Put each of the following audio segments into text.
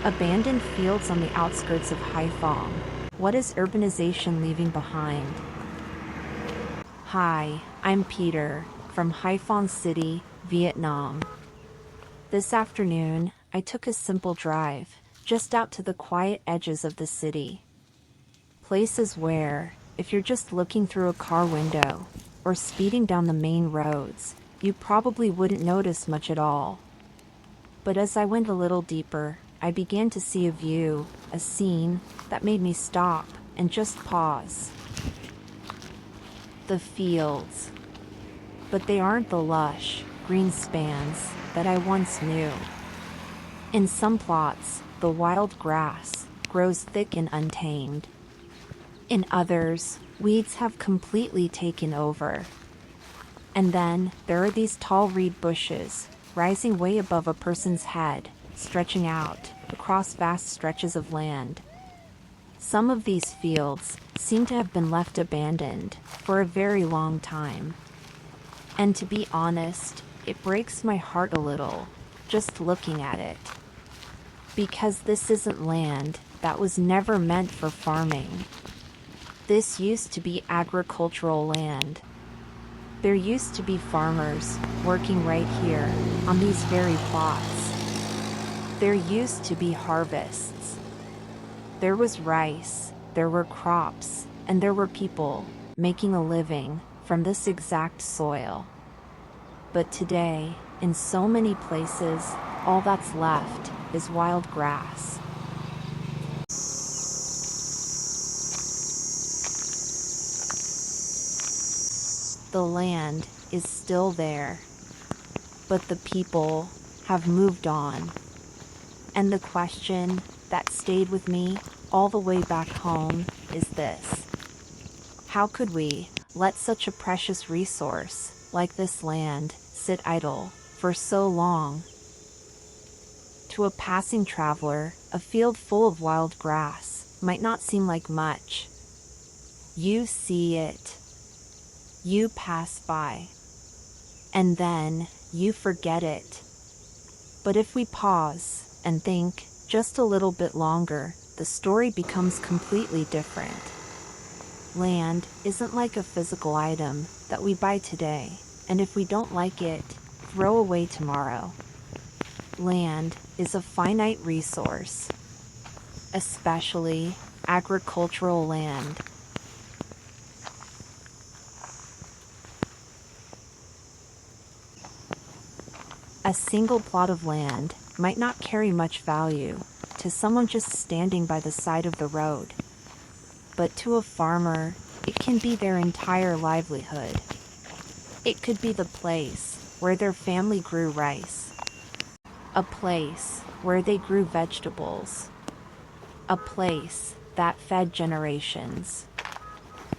Abandoned fields on the outskirts of Haiphong. What is urbanization leaving behind? Hi, I'm Peter, from Haiphong City, Vietnam. This afternoon, I took a simple drive, just out to the quiet edges of the city. Places where, if you're just looking through a car window, or speeding down the main roads, you probably wouldn't notice much at all. But as I went a little deeper, I began to see a view, a scene, that made me stop and just pause. The fields. But they aren't the lush, green spans that I once knew. In some plots, the wild grass grows thick and untamed. In others, weeds have completely taken over. And then there are these tall reed bushes, rising way above a person's head, stretching out across vast stretches of land. Some of these fields seem to have been left abandoned for a very long time. And to be honest, it breaks my heart a little, just looking at it. Because this isn't land that was never meant for farming. This used to be agricultural land. There used to be farmers working right here on these very plots. There used to be harvests. There was rice, there were crops, and there were people making a living from this exact soil. But today, in so many places, all that's left is wild grass. The land is still there, but the people have moved on. And the question that stayed with me all the way back home is this: how could we let such a precious resource like this land sit idle for so long? To a passing traveler, a field full of wild grass might not seem like much. You see it. You pass by. And then you forget it. But if we pause and think just a little bit longer, the story becomes completely different. Land isn't like a physical item that we buy today, and if we don't like it, throw away tomorrow. Land is a finite resource, especially agricultural land. A single plot of land might not carry much value to someone just standing by the side of the road. But to a farmer, it can be their entire livelihood. It could be the place where their family grew rice, a place where they grew vegetables, a place that fed generations.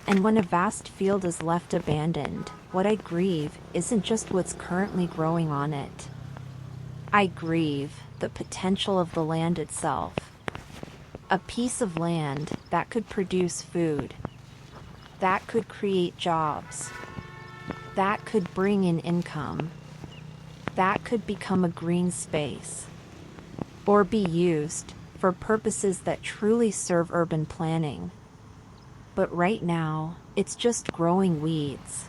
And when a vast field is left abandoned, what I grieve isn't just what's currently growing on it. I grieve the potential of the land itself. A piece of land that could produce food, that could create jobs, that could bring in income, that could become a green space, or be used for purposes that truly serve urban planning. But right now, it's just growing weeds.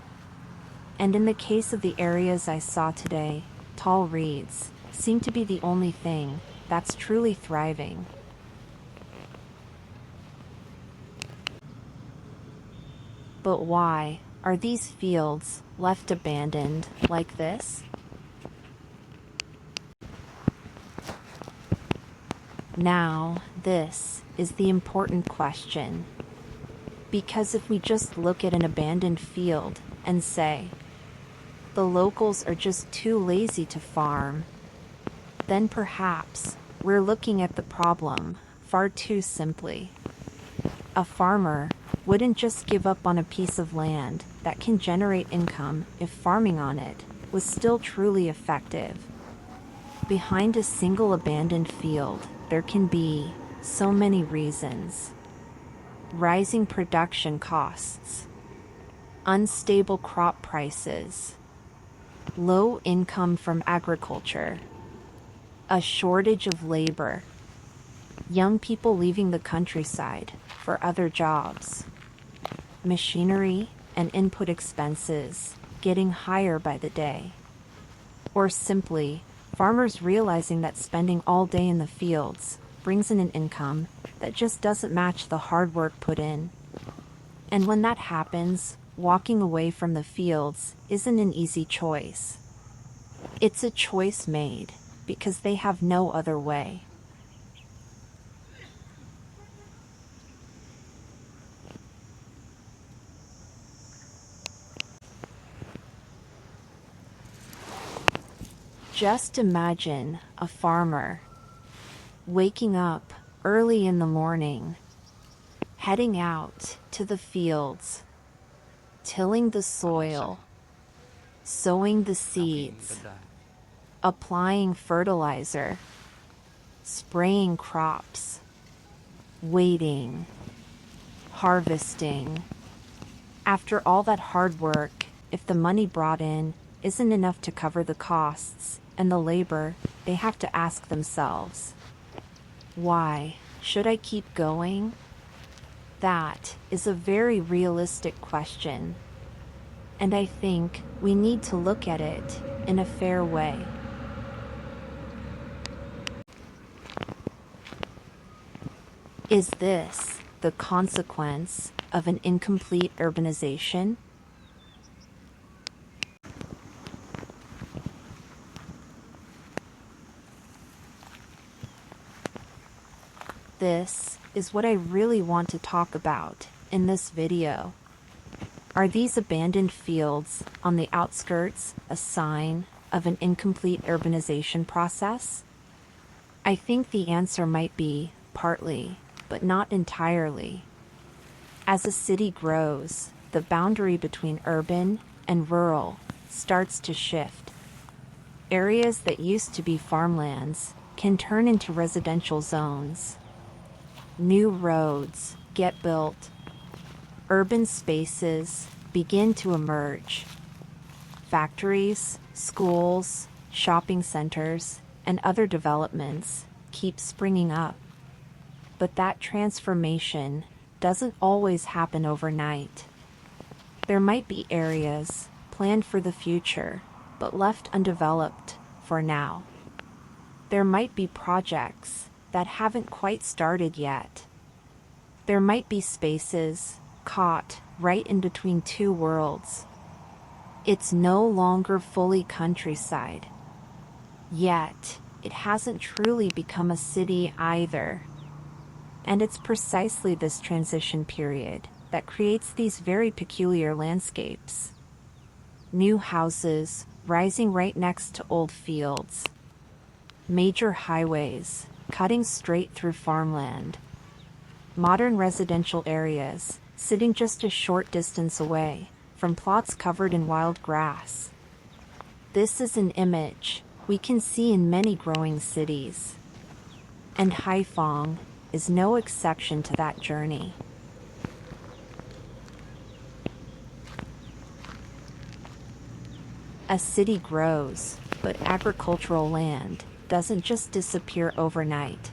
And in the case of the areas I saw today, tall reeds seem to be the only thing that's truly thriving. But why are these fields left abandoned like this? Now, this is the important question. Because if we just look at an abandoned field and say, the locals are just too lazy to farm, then perhaps we're looking at the problem far too simply. A farmer wouldn't just give up on a piece of land that can generate income if farming on it was still truly effective. Behind a single abandoned field, there can be so many reasons. Rising production costs, unstable crop prices, low income from agriculture, a shortage of labor, Young people leaving the countryside for other jobs. Machinery and input expenses getting higher by the day. Or simply, farmers realizing that spending all day in the fields brings in an income that just doesn't match the hard work put in. And when that happens, walking away from the fields isn't an easy choice. It's a choice made because they have no other way. Just imagine a farmer waking up early in the morning, heading out to the fields, tilling the soil, sowing the seeds, applying fertilizer, spraying crops, waiting, harvesting. After all that hard work, if the money brought in isn't enough to cover the costs and the labor, they have to ask themselves, why should I keep going? That is a very realistic question, and I think we need to look at it in a fair way. Is this the consequence of an incomplete urbanization? This is what I really want to talk about in this video. Are these abandoned fields on the outskirts a sign of an incomplete urbanization process? I think the answer might be partly, but not entirely. As a city grows, the boundary between urban and rural starts to shift. Areas that used to be farmlands can turn into residential zones. New roads get built. Urban spaces begin to emerge. Factories, schools, shopping centers, and other developments keep springing up. But that transformation doesn't always happen overnight. There might be areas planned for the future, but left undeveloped for now. There might be projects that haven't quite started yet. There might be spaces caught right in between two worlds. It's no longer fully countryside. Yet, it hasn't truly become a city either. And it's precisely this transition period that creates these very peculiar landscapes. New houses rising right next to old fields. Major highways cutting straight through farmland. Modern residential areas sitting just a short distance away from plots covered in wild grass. This is an image we can see in many growing cities. And Haiphong is no exception to that journey. A city grows, but agricultural land doesn't just disappear overnight.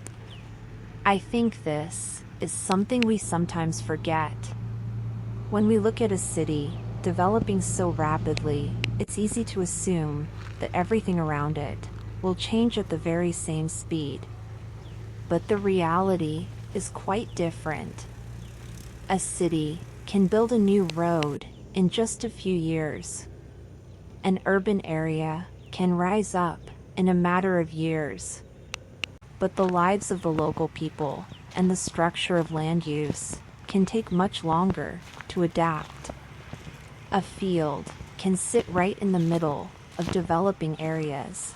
I think this is something we sometimes forget. When we look at a city developing so rapidly, it's easy to assume that everything around it will change at the very same speed. But the reality is quite different. A city can build a new road in just a few years. An urban area can rise up in a matter of years. But the lives of the local people and the structure of land use can take much longer to adapt. A field can sit right in the middle of developing areas.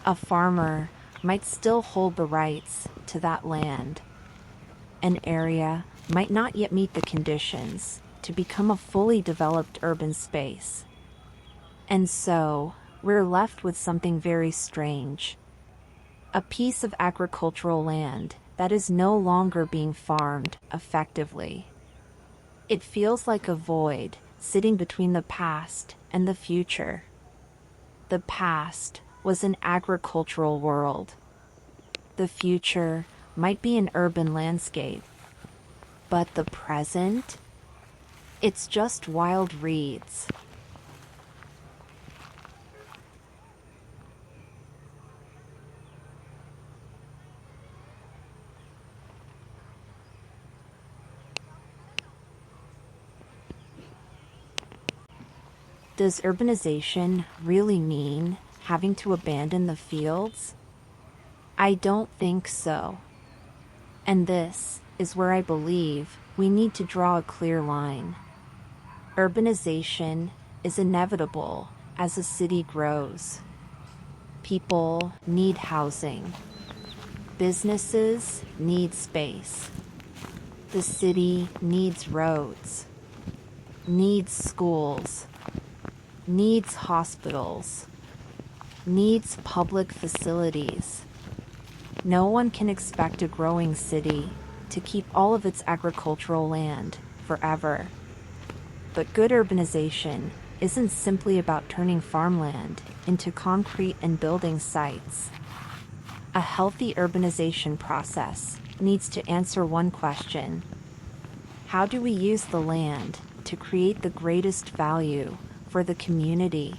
A farmer might still hold the rights to that land. An area might not yet meet the conditions to become a fully developed urban space. And so, we're left with something very strange. A piece of agricultural land that is no longer being farmed effectively. It feels like a void sitting between the past and the future. The past was an agricultural world. The future might be an urban landscape. But the present? It's just wild reeds. Does urbanization really mean having to abandon the fields? I don't think so. And this is where I believe we need to draw a clear line. Urbanization is inevitable as a city grows. People need housing. Businesses need space. The city needs roads, needs schools, needs hospitals, needs public facilities. No one can expect a growing city to keep all of its agricultural land forever. But good urbanization isn't simply about turning farmland into concrete and building sites. A healthy urbanization process needs to answer one question: how do we use the land to create the greatest value for the community?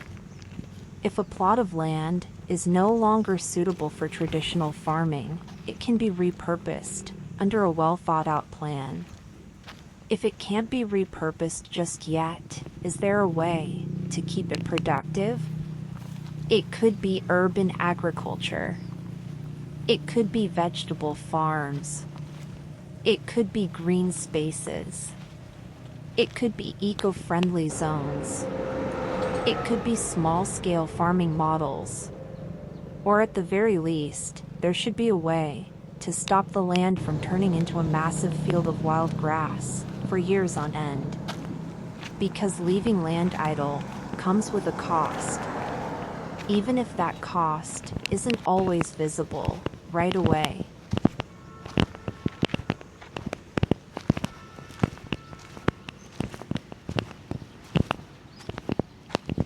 If a plot of land is no longer suitable for traditional farming, it can be repurposed under a well-thought-out plan. If it can't be repurposed just yet, is there a way to keep it productive? It could be urban agriculture. It could be vegetable farms. It could be green spaces. It could be eco-friendly zones. It could be small-scale farming models. Or at the very least, there should be a way to stop the land from turning into a massive field of wild grass for years on end. Because leaving land idle comes with a cost, even if that cost isn't always visible right away.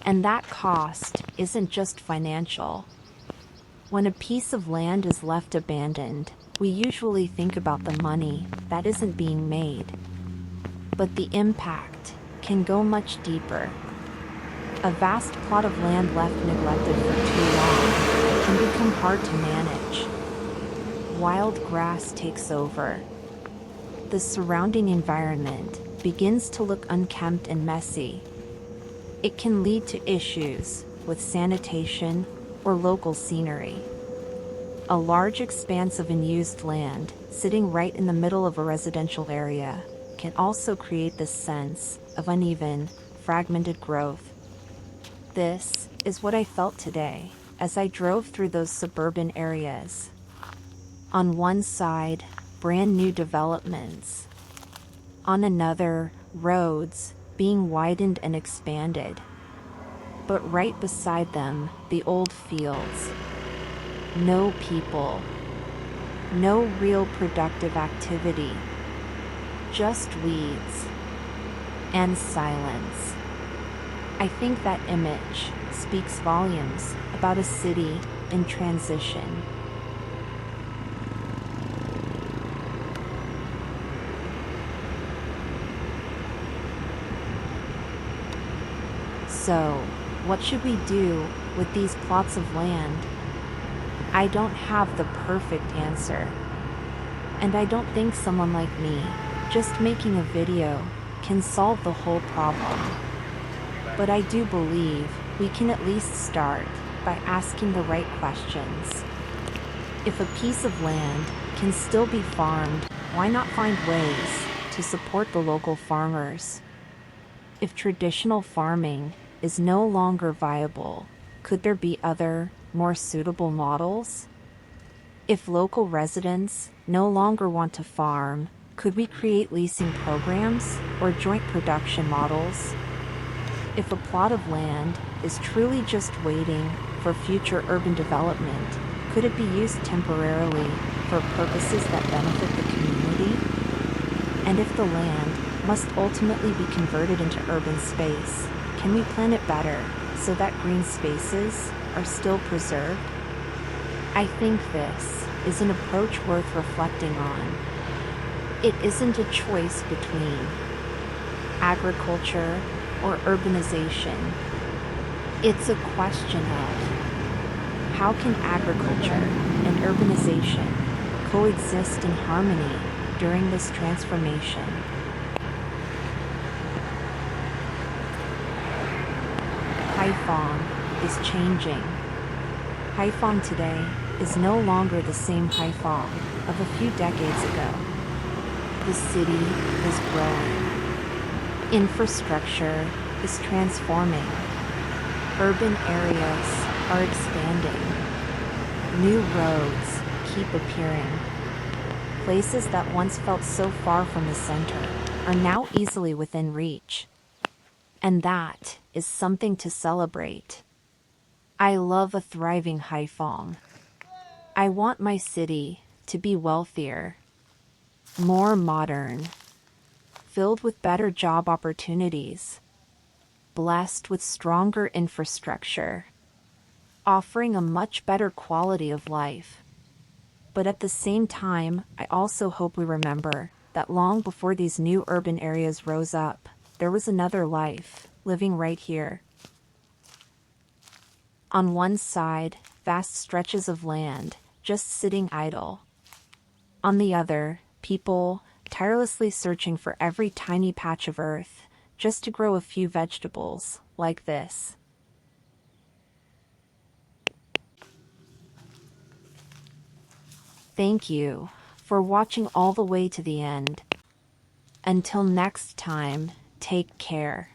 And that cost isn't just financial. When a piece of land is left abandoned, we usually think about the money that isn't being made. But the impact can go much deeper. A vast plot of land left neglected for too long can become hard to manage. Wild grass takes over. The surrounding environment begins to look unkempt and messy. It can lead to issues with sanitation or local scenery. A large expanse of unused land sitting right in the middle of a residential area can also create this sense of uneven, fragmented growth. This is what I felt today as I drove through those suburban areas. On one side, brand new developments. On another, roads being widened and expanded. But right beside them, the old fields. No people. No real productive activity. Just weeds. And silence. I think that image speaks volumes about a city in transition. So, what should we do with these plots of land? I don't have the perfect answer. And I don't think someone like me, just making a video, can solve the whole problem. But I do believe we can at least start by asking the right questions. If a piece of land can still be farmed, why not find ways to support the local farmers? If traditional farming is no longer viable, could there be other, more suitable models? If local residents no longer want to farm, could we create leasing programs or joint production models? If a plot of land is truly just waiting for future urban development, could it be used temporarily for purposes that benefit the community? And if the land must ultimately be converted into urban space, can we plan it better so that green spaces are still preserved? I think this is an approach worth reflecting on. It isn't a choice between agriculture or urbanization. It's a question of how can agriculture and urbanization coexist in harmony during this transformation? Haiphong is changing. Haiphong today is no longer the same Haiphong of a few decades ago. The city is growing. Infrastructure is transforming. Urban areas are expanding. New roads keep appearing. Places that once felt so far from the center are now easily within reach. And that is something to celebrate. I love a thriving Haiphong. I want my city to be wealthier, more modern, filled with better job opportunities, blessed with stronger infrastructure, offering a much better quality of life. But at the same time, I also hope we remember that long before these new urban areas rose up, there was another life living right here. On one side, vast stretches of land just sitting idle. On the other, people tirelessly searching for every tiny patch of earth just to grow a few vegetables like this. Thank you for watching all the way to the end. Until next time, take care.